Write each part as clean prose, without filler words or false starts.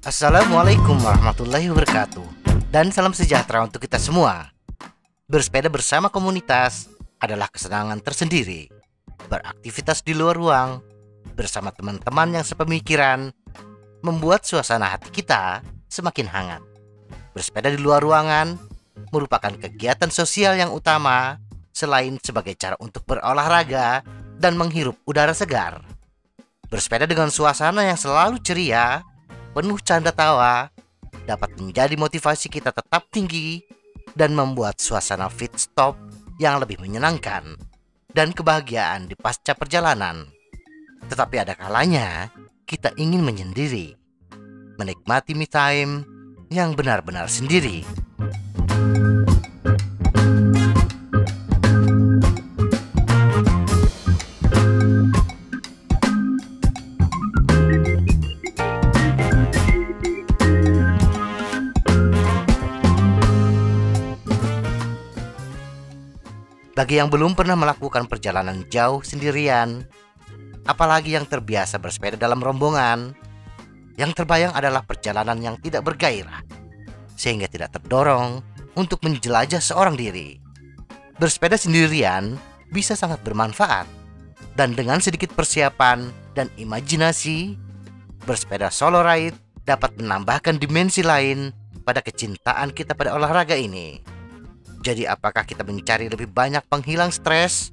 Assalamualaikum warahmatullahi wabarakatuh. Dan salam sejahtera untuk kita semua. Bersepeda bersama komunitas adalah kesenangan tersendiri. Beraktivitas di luar ruang bersama teman-teman yang sepemikiran membuat suasana hati kita semakin hangat. Bersepeda di luar ruangan merupakan kegiatan sosial yang utama selain sebagai cara untuk berolahraga dan menghirup udara segar. Bersepeda dengan suasana yang selalu ceria, penuh canda tawa, dapat menjadi motivasi kita tetap tinggi dan membuat suasana pit stop yang lebih menyenangkan dan kebahagiaan di pasca perjalanan. Tetapi ada kalanya kita ingin menyendiri, menikmati me time yang benar-benar sendiri. Bagi yang belum pernah melakukan perjalanan jauh sendirian, apalagi yang terbiasa bersepeda dalam rombongan, yang terbayang adalah perjalanan yang tidak bergairah, sehingga tidak terdorong untuk menjelajah seorang diri. Bersepeda sendirian bisa sangat bermanfaat, dan dengan sedikit persiapan dan imajinasi, bersepeda solo ride dapat menambahkan dimensi lain pada kecintaan kita pada olahraga ini. Jadi apakah kita mencari lebih banyak penghilang stres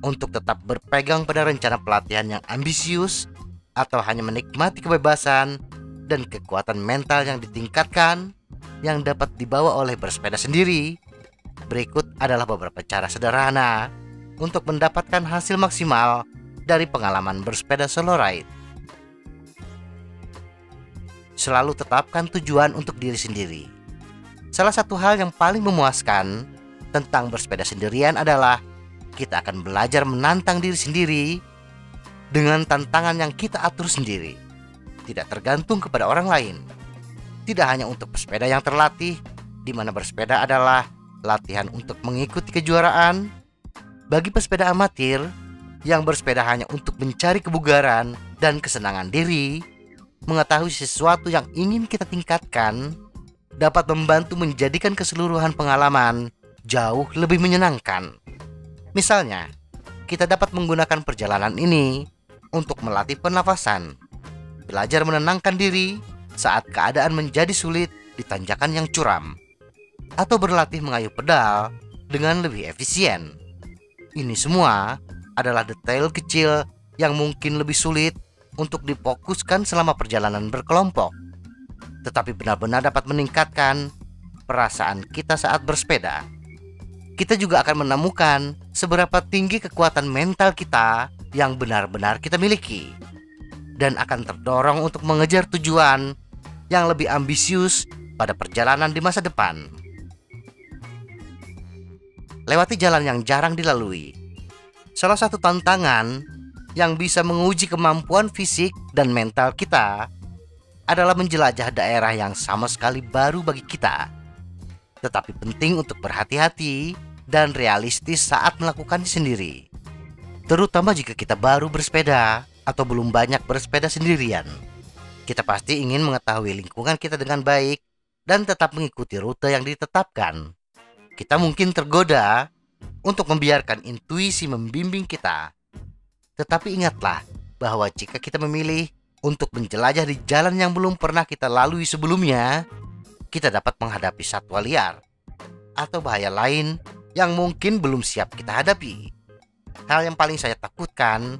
untuk tetap berpegang pada rencana pelatihan yang ambisius, atau hanya menikmati kebebasan dan kekuatan mental yang ditingkatkan yang dapat dibawa oleh bersepeda sendiri? Berikut adalah beberapa cara sederhana untuk mendapatkan hasil maksimal dari pengalaman bersepeda solo ride. Selalu tetapkan tujuan untuk diri sendiri. Salah satu hal yang paling memuaskan tentang bersepeda sendirian adalah kita akan belajar menantang diri sendiri dengan tantangan yang kita atur sendiri, tidak tergantung kepada orang lain. Tidak hanya untuk pesepeda yang terlatih, di mana bersepeda adalah latihan untuk mengikuti kejuaraan. Bagi pesepeda amatir yang bersepeda hanya untuk mencari kebugaran dan kesenangan diri, mengetahui sesuatu yang ingin kita tingkatkan dapat membantu menjadikan keseluruhan pengalaman jauh lebih menyenangkan. Misalnya, kita dapat menggunakan perjalanan ini untuk melatih pernafasan, belajar menenangkan diri saat keadaan menjadi sulit di tanjakan yang curam, atau berlatih mengayuh pedal dengan lebih efisien. Ini semua adalah detail kecil yang mungkin lebih sulit untuk difokuskan selama perjalanan berkelompok, tetapi benar-benar dapat meningkatkan perasaan kita saat bersepeda. Kita juga akan menemukan seberapa tinggi kekuatan mental kita yang benar-benar kita miliki, dan akan terdorong untuk mengejar tujuan yang lebih ambisius pada perjalanan di masa depan. Lewati jalan yang jarang dilalui. Salah satu tantangan yang bisa menguji kemampuan fisik dan mental kita adalah menjelajah daerah yang sama sekali baru bagi kita. Tetapi penting untuk berhati-hati dan realistis saat melakukannya sendiri, terutama jika kita baru bersepeda atau belum banyak bersepeda sendirian. Kita pasti ingin mengetahui lingkungan kita dengan baik dan tetap mengikuti rute yang ditetapkan. Kita mungkin tergoda untuk membiarkan intuisi membimbing kita. Tetapi ingatlah bahwa jika kita memilih untuk menjelajah di jalan yang belum pernah kita lalui sebelumnya, kita dapat menghadapi satwa liar atau bahaya lain yang mungkin belum siap kita hadapi. Hal yang paling saya takutkan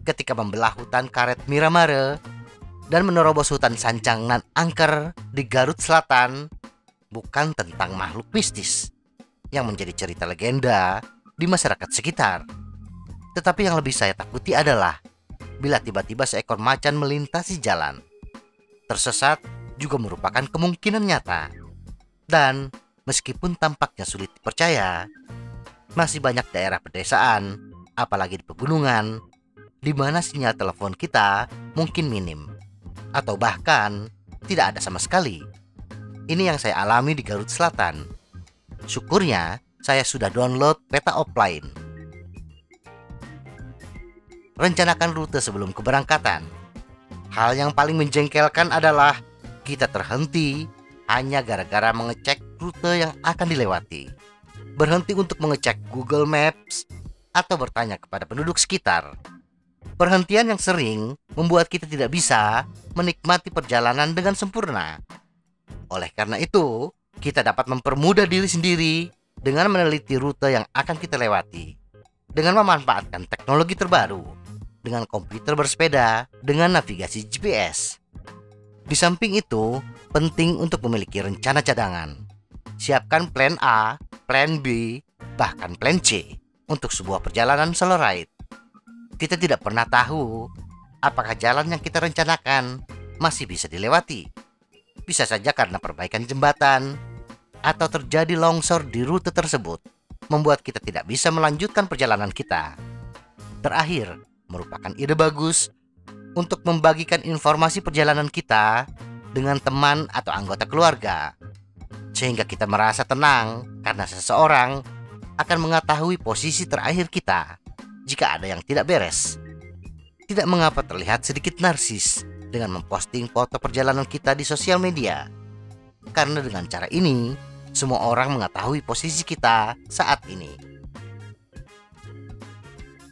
ketika membelah hutan karet Miramare dan menerobos hutan Sanjangan Angker di Garut Selatan bukan tentang makhluk mistis yang menjadi cerita legenda di masyarakat sekitar. Tetapi yang lebih saya takuti adalah bila tiba-tiba seekor macan melintasi jalan. Tersesat juga merupakan kemungkinan nyata. Dan meskipun tampaknya sulit dipercaya, masih banyak daerah pedesaan, apalagi di pegunungan, di mana sinyal telepon kita mungkin minim, atau bahkan tidak ada sama sekali. Ini yang saya alami di Garut Selatan. Syukurnya saya sudah download peta offline. rencanakan rute sebelum keberangkatan. Hal yang paling menjengkelkan adalah kita terhenti hanya gara-gara mengecek rute yang akan dilewati. Berhenti untuk mengecek Google Maps atau bertanya kepada penduduk sekitar. Perhentian yang sering membuat kita tidak bisa menikmati perjalanan dengan sempurna. Oleh karena itu, kita dapat mempermudah diri sendiri dengan meneliti rute yang akan kita lewati, dengan memanfaatkan teknologi terbaru, dengan komputer bersepeda, dengan navigasi GPS. Di samping itu, penting untuk memiliki rencana cadangan. Siapkan plan A, plan B, bahkan plan C untuk sebuah perjalanan solo ride. Kita tidak pernah tahu apakah jalan yang kita rencanakan masih bisa dilewati. Bisa saja karena perbaikan jembatan atau terjadi longsor di rute tersebut, membuat kita tidak bisa melanjutkan perjalanan kita. Terakhir, merupakan ide bagus untuk membagikan informasi perjalanan kita dengan teman atau anggota keluarga, sehingga kita merasa tenang karena seseorang akan mengetahui posisi terakhir kita jika ada yang tidak beres. Tidak mengapa terlihat sedikit narsis dengan memposting foto perjalanan kita di sosial media, karena dengan cara ini semua orang mengetahui posisi kita saat ini.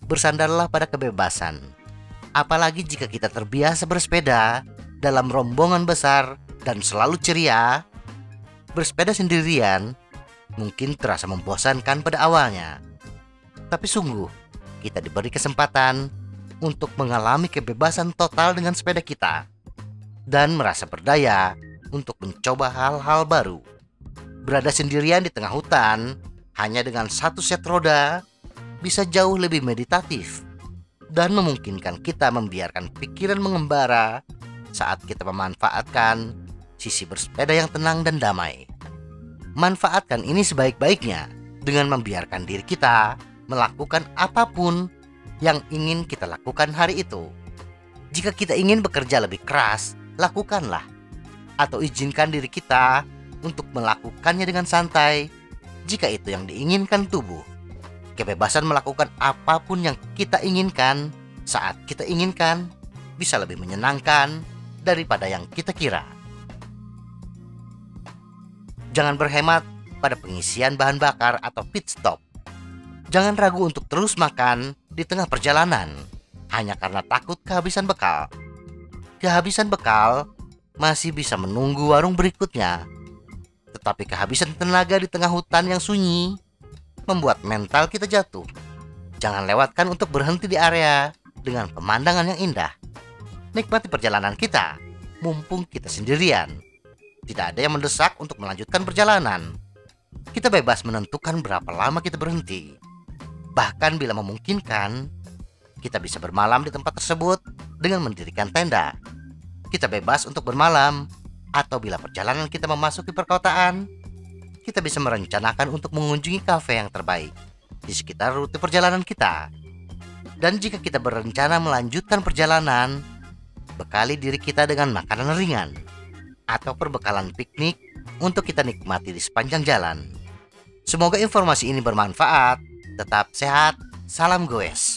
Bersandarlah pada kebebasan, apalagi jika kita terbiasa bersepeda dalam rombongan besar dan selalu ceria. Bersepeda sendirian mungkin terasa membosankan pada awalnya, tapi sungguh kita diberi kesempatan untuk mengalami kebebasan total dengan sepeda kita dan merasa berdaya untuk mencoba hal-hal baru. Berada sendirian di tengah hutan hanya dengan satu set roda bisa jauh lebih meditatif dan memungkinkan kita membiarkan pikiran mengembara saat kita memanfaatkan sisi bersepeda yang tenang dan damai. Manfaatkan ini sebaik-baiknya dengan membiarkan diri kita melakukan apapun yang ingin kita lakukan hari itu. Jika kita ingin bekerja lebih keras, lakukanlah. Atau izinkan diri kita untuk melakukannya dengan santai jika itu yang diinginkan tubuh. Kebebasan melakukan apapun yang kita inginkan saat kita inginkan bisa lebih menyenangkan daripada yang kita kira. Jangan berhemat pada pengisian bahan bakar atau pit stop. Jangan ragu untuk terus makan di tengah perjalanan hanya karena takut kehabisan bekal. Kehabisan bekal masih bisa menunggu warung berikutnya, tetapi kehabisan tenaga di tengah hutan yang sunyi membuat mental kita jatuh. Jangan lewatkan untuk berhenti di area dengan pemandangan yang indah. Nikmati perjalanan kita, mumpung kita sendirian. Tidak ada yang mendesak untuk melanjutkan perjalanan. Kita bebas menentukan berapa lama kita berhenti. Bahkan bila memungkinkan, kita bisa bermalam di tempat tersebut dengan mendirikan tenda. Kita bebas untuk bermalam, atau bila perjalanan kita memasuki perkotaan, kita bisa merencanakan untuk mengunjungi kafe yang terbaik di sekitar rute perjalanan kita. Dan jika kita berencana melanjutkan perjalanan, bekali diri kita dengan makanan ringan atau perbekalan piknik untuk kita nikmati di sepanjang jalan. Semoga informasi ini bermanfaat. Tetap sehat, salam goes.